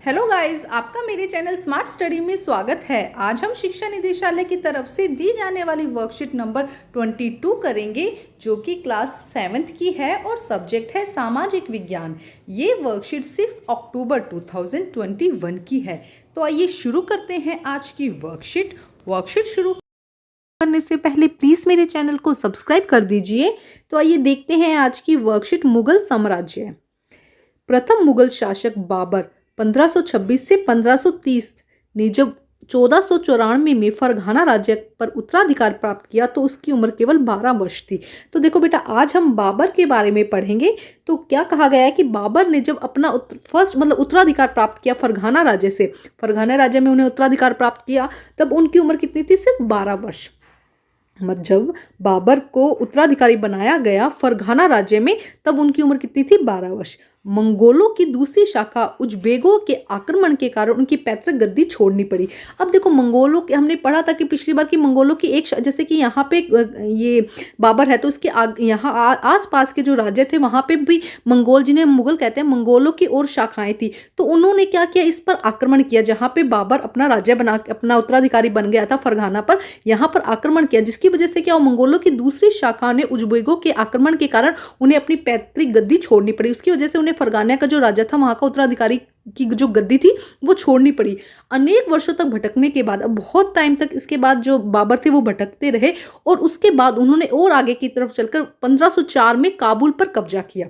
Hello guys, आपका मेरे channel smart study में स्वागत है। आज हम शिक्षा निदेशालय की तरफ से दी जाने वाली वर्कशीट नंबर 22 करेंगे, जो कि क्लास 7th की है और सब्जेक्ट है सामाजिक विज्ञान। ये वर्कशीट 6 अक्टूबर 2021 की है। तो आइए शुरू करते हैं आज की वर्कशीट शुरू करने से पहले प्लीज मेरे चैनल को सब्सक्राइब कर दीजिए। तो आइए देखते हैं आज की वर्कशीट। मुगल साम्राज्य। प्रथम मुगल शासक बाबर 1526 से 1530 ने जब 1494 में फरघाना राज्य पर उत्तराधिकार प्राप्त किया तो उसकी उम्र केवल 12 वर्ष थी। तो देखो बेटा, आज हम बाबर के बारे में पढ़ेंगे। तो क्या कहा गया है कि बाबर ने जब अपना उत्तराधिकार प्राप्त किया फरघाना राज्य से, फरघाना राज्य में उन्हें उत्तराधिकार प्राप्त किया, तब उनकी उम्र कितनी थी? सिर्फ 12 वर्ष। जब बाबर को उत्तराधिकारी बनाया गया फरघाना राज्य में, तब उनकी उम्र कितनी थी? 12 वर्ष। मंगोलों की दूसरी शाखा उज्बेगों के आक्रमण के कारण उनकी पैतृक गद्दी छोड़नी पड़ी। अब देखो, मंगोलों के हमने पढ़ा था कि पिछली बार कि मंगोलों की एक जैसे कि यहाँ पे ये बाबर है, तो इसके यहाँ आसपास के जो राज्य थे वहां पे भी मंगोल, जिन्हें मुगल कहते हैं, मंगोलों की और शाखाएं थी। तो उन्होंने क्या किया? इस पर आक्रमण किया, जहां पे बाबर अपना राज्य बना अपना उत्तराधिकारी बन गया था फरघाना पर, यहाँ पर आक्रमण किया, जिसकी वजह से क्या, मंगोलों की दूसरी शाखा ने उज्बेगों के आक्रमण के कारण उन्हें अपनी पैतृक गद्दी छोड़नी पड़ी। उसकी वजह से उन्हें फरघाना का जो राजा था, वहां का उत्तराधिकारी की जो गद्दी थी वो छोड़नी पड़ी। अनेक वर्षों तक भटकने के बाद, अब बहुत टाइम तक इसके बाद जो बाबर थे वो भटकते रहे, और उसके बाद उन्होंने और आगे की तरफ चलकर 1504 में काबुल पर कब्जा किया।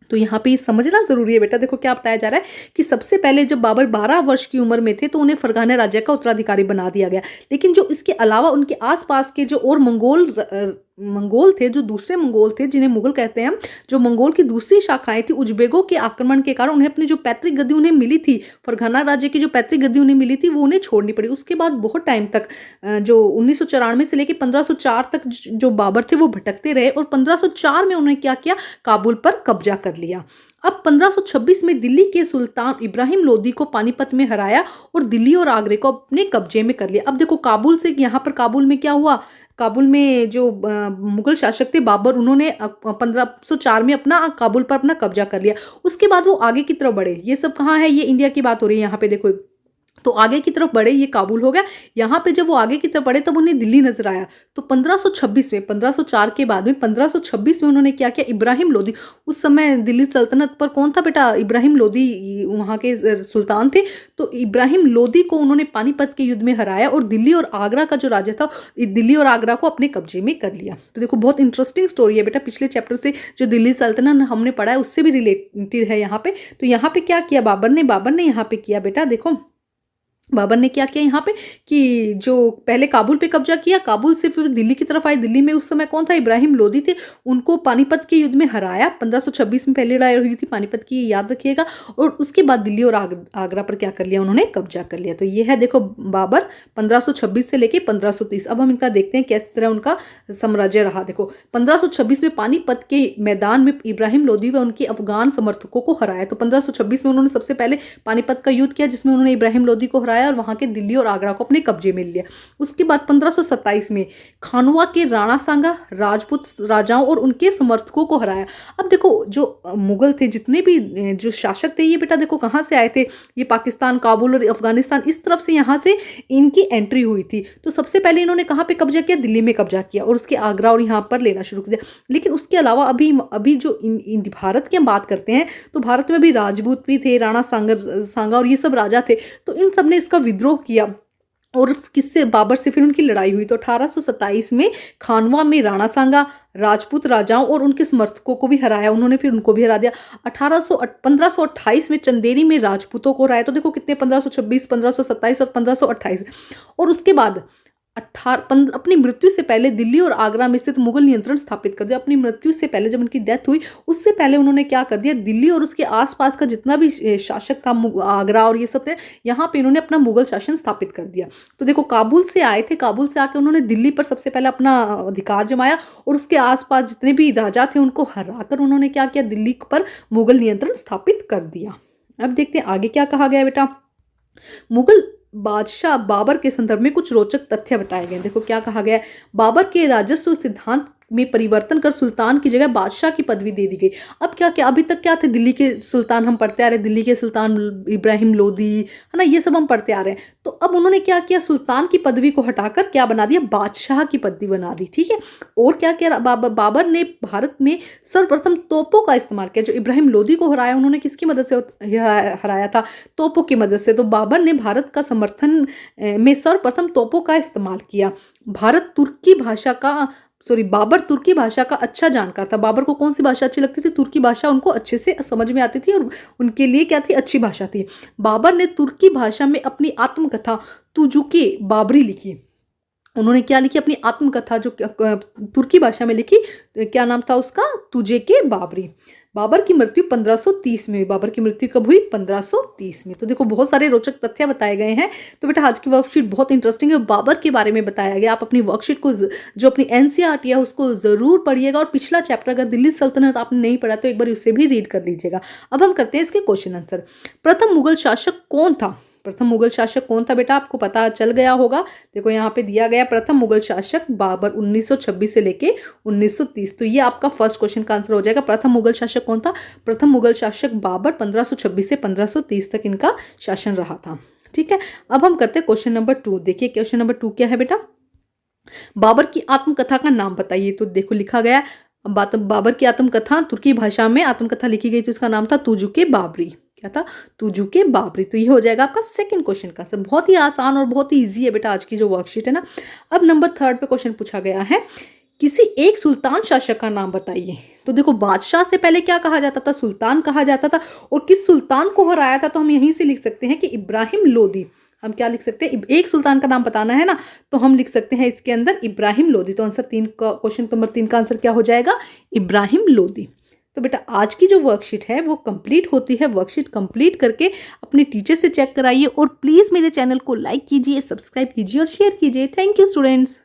तो यहाँ पे समझना जरूरी है बेटा। देखो क्या बताया जा रहा है कि सबसे पहले जब बाबर 12 वर्ष की उम्र में थे तो उन्हें फरघाना राज्य का उत्तराधिकारी बना दिया गया, लेकिन जो इसके अलावा उनके आसपास के जो और मंगोल थे, जो दूसरे मंगोल थे, जिन्हें मुगल कहते हैं, जो मंगोल की दूसरी शाखाएं थी, उज्बेगों के आक्रमण के कारण उन्हें अपनी जो पैतृक गद्दी उन्हें मिली थी, फरघाना राज्य की जो पैतृक गद्दी उन्हें मिली थी, वो उन्हें छोड़नी पड़ी। उसके बाद बहुत टाइम तक, जो 1994 से लेकर 1504 तक जो बाबर थे वो भटकते रहे, और 1504 में उन्होंने क्या किया? काबुल पर कब्जा कर लिया। अब 1526 में दिल्ली के सुल्तान इब्राहिम लोदी को पानीपत में हराया और दिल्ली और आगरे को अपने कब्जे में कर लिया। अब देखो, काबुल से यहाँ पर काबुल में क्या हुआ? काबुल में जो मुगल शासक थे बाबर, उन्होंने 1504 में अपना काबुल पर अपना कब्जा कर लिया। उसके बाद वो आगे की तरफ बढ़े। ये सब कहाँ है? ये इंडिया की बात हो रही है यहाँ पे, देखो। तो आगे की तरफ बढ़े, ये काबुल हो गया। यहाँ पे जब वो आगे की तरफ बढ़े तब उन्हें दिल्ली नजर आया। तो 1526 में, 1504 के बाद में 1526 में उन्होंने क्या किया? इब्राहिम लोदी, उस समय दिल्ली सल्तनत पर कौन था बेटा? इब्राहिम लोदी वहाँ के सुल्तान थे। तो इब्राहिम लोदी को उन्होंने पानीपत के युद्ध में हराया और दिल्ली और आगरा का जो राज्य था, दिल्ली और आगरा को अपने कब्जे में कर लिया। तो देखो, बहुत इंटरेस्टिंग स्टोरी है बेटा। पिछले चैप्टर से जो दिल्ली सल्तनत हमने पढ़ा है उससे भी रिलेटेड है यहाँ पे। तो यहाँ पे क्या किया बाबर ने यहाँ पे किया बेटा, देखो बाबर ने क्या किया यहाँ पे कि जो पहले काबुल पे कब्जा किया, काबुल से फिर दिल्ली की तरफ आए। दिल्ली में उस समय कौन था? इब्राहिम लोदी थे। उनको पानीपत के युद्ध में हराया। 1526 में पहली लड़ाई हुई थी पानीपत की, याद रखिएगा। और उसके बाद दिल्ली और आगरा पर क्या कर लिया? उन्होंने कब्जा कर लिया। तो ये है देखो बाबर 1526 से लेके 1530। अब हम इनका देखते हैं किस तरह उनका साम्राज्य रहा। देखो, 1526 में पानीपत के मैदान में इब्राहिम लोदी व उनके अफगान समर्थकों को हराया। तो 1526 में उन्होंने सबसे पहले पानीपत का युद्ध किया, जिसमें उन्होंने इब्राहिम लोदी को हराया और वहां के दिल्ली और आगरा को अपने कब्जे में लिया। उसके बाद 1527 में खानवा के राणा सांगा राजपूत राजाओं और उनके समर्थकों को हराया। अब देखो, जो मुगल थे, जितने भी जो शासक थे, ये बेटा देखो कहां से आए थे? ये पाकिस्तान, काबुल और अफगानिस्तान, इस तरफ से यहाँ से इनकी एंट्री हुई थी। तो सबसे पहले इन्होंने कहां पे कब्जा किया? दिल्ली में कब्जा किया, और उसके आगरा और यहाँ पर लेना शुरू किया। लेकिन उसके अलावा अभी जो भारत की हम बात करते हैं, तो भारत में भी राजपूत भी थे, राणा सांगा और ये सब राजा थे। तो इन सब ने इसका विद्रोह किया, और किससे? बाबर से फिर उनकी लड़ाई हुई। तो 1827 में खानवा में राणा सांगा राजपूत राजाओं और उनके समर्थकों को भी हराया, उन्होंने फिर उनको भी हरा दिया। 1528 में चंदेरी में राजपूतों को हराया। तो देखो कितने, 1526, 1527 और 1528। और उसके बाद अपनी मृत्यु से पहले दिल्ली और आगरा में स्थित मुगल नियंत्रण स्थापित कर दिया। अपनी मृत्यु से पहले, जब उनकी डेथ हुई, उससे पहले उन्होंने क्या कर दिया? दिल्ली और उसके आसपास का जितना भी शासक था, आगरा और ये सब थे, यहाँ पे इन्होंने अपना मुगल शासन स्थापित कर दिया। तो देखो, काबुल से आए थे, काबुल से आकर उन्होंने दिल्ली पर सबसे पहले अपना अधिकार जमाया, और उसके आसपास जितने भी राजा थे उनको हराकर उन्होंने क्या किया? दिल्ली पर मुगल नियंत्रण स्थापित कर दिया। अब देखते हैं आगे क्या कहा गया बेटा। मुगल बादशाह बाबर के संदर्भ में कुछ रोचक तथ्य बताए गए। देखो क्या कहा गया है। बाबर के राजस्व सिद्धांत में परिवर्तन कर सुल्तान की जगह बादशाह की पदवी दे दी गई। अब क्या क्या, अभी तक क्या थे, दिल्ली के सुल्तान हम पढ़ते आ रहे हैं, दिल्ली के सुल्तान इब्राहिम लोदी, है ना, ये सब हम पढ़ते आ रहे हैं। तो अब उन्होंने क्या किया, सुल्तान की पदवी को हटाकर क्या बना दिया, बादशाह की पदवी बना दी। ठीक है, और क्या किया, बाबर ने भारत में सर्वप्रथम तोपों का इस्तेमाल किया। जो इब्राहिम लोदी को हराया, उन्होंने किसकी मदद से हराया था, तोपों की मदद से। तो बाबर ने भारत का समर्थन में सर्वप्रथम तोपों का इस्तेमाल किया। बाबर तुर्की भाषा का अच्छा जानकार था। बाबर को कौन सी भाषा अच्छी लगती थी, तुर्की भाषा उनको अच्छे से समझ में आती थी और उनके लिए क्या थी, अच्छी भाषा थी। बाबर ने तुर्की भाषा में अपनी आत्मकथा तुजुके बाबरी लिखी। उन्होंने क्या लिखी, अपनी आत्मकथा जो तुर्की भाषा में लिखी, क्या नाम था उसका, तुझे के बाबरी। बाबर की मृत्यु 1530 में हुई। बाबर की मृत्यु कब हुई, 1530 में। तो देखो बहुत सारे रोचक तथ्य बताए गए हैं। तो बेटा आज की वर्कशीट बहुत इंटरेस्टिंग है, बाबर के बारे में बताया गया। आप अपनी वर्कशीट को जो अपनी एनसीईआरटी है उसको जरूर पढ़िएगा, और पिछला चैप्टर अगर दिल्ली सल्तनत आपने नहीं पढ़ा तो एक बार उसे भी रीड कर लीजिएगा। अब हम करते हैं इसके क्वेश्चन आंसर। प्रथम मुगल शासक कौन था, प्रथम मुगल शासक कौन था बेटा, आपको पता चल गया होगा। देखो यहाँ पे दिया गया, प्रथम मुगल शासक बाबर 1926 से लेके 1930। तो ये आपका फर्स्ट क्वेश्चन का आंसर हो जाएगा। प्रथम मुगल शासक कौन था, प्रथम मुगल शासक बाबर 1526 से 1530 तक इनका शासन रहा था। ठीक है, अब हम करते हैं क्वेश्चन नंबर 2। देखिए क्वेश्चन नंबर 2 क्या है बेटा, बाबर की आत्मकथा का नाम बताइए। तो देखो लिखा गया, बाबर की आत्मकथा, तुर्की भाषा में आत्मकथा लिखी गई, तो इसका नाम था तुजुके बाबरी। क्या था, तुजुके बाबरी। तो ये हो जाएगा आपका सेकंड क्वेश्चन का आंसर। बहुत ही आसान और बहुत ही इजी है बेटा आज की जो वर्कशीट है ना। अब नंबर 3 पे क्वेश्चन पूछा गया है, किसी एक सुल्तान शासक का नाम बताइए। तो देखो बादशाह से पहले क्या कहा जाता था, सुल्तान कहा जाता था। और किस सुल्तान को हराया था, तो हम यहीं से लिख सकते हैं कि इब्राहिम लोदी। हम क्या लिख सकते हैं, एक सुल्तान का नाम बताना है ना, तो हम लिख सकते हैं इसके अंदर इब्राहिम लोदी। तो आंसर 3 का, क्वेश्चन नंबर 3 का आंसर क्या हो जाएगा, इब्राहिम लोदी। तो बेटा आज की जो वर्कशीट है वो कंप्लीट होती है। वर्कशीट कंप्लीट करके अपने टीचर से चेक कराइए, और प्लीज़ मेरे चैनल को लाइक कीजिए, सब्सक्राइब कीजिए और शेयर कीजिए। Thank you students.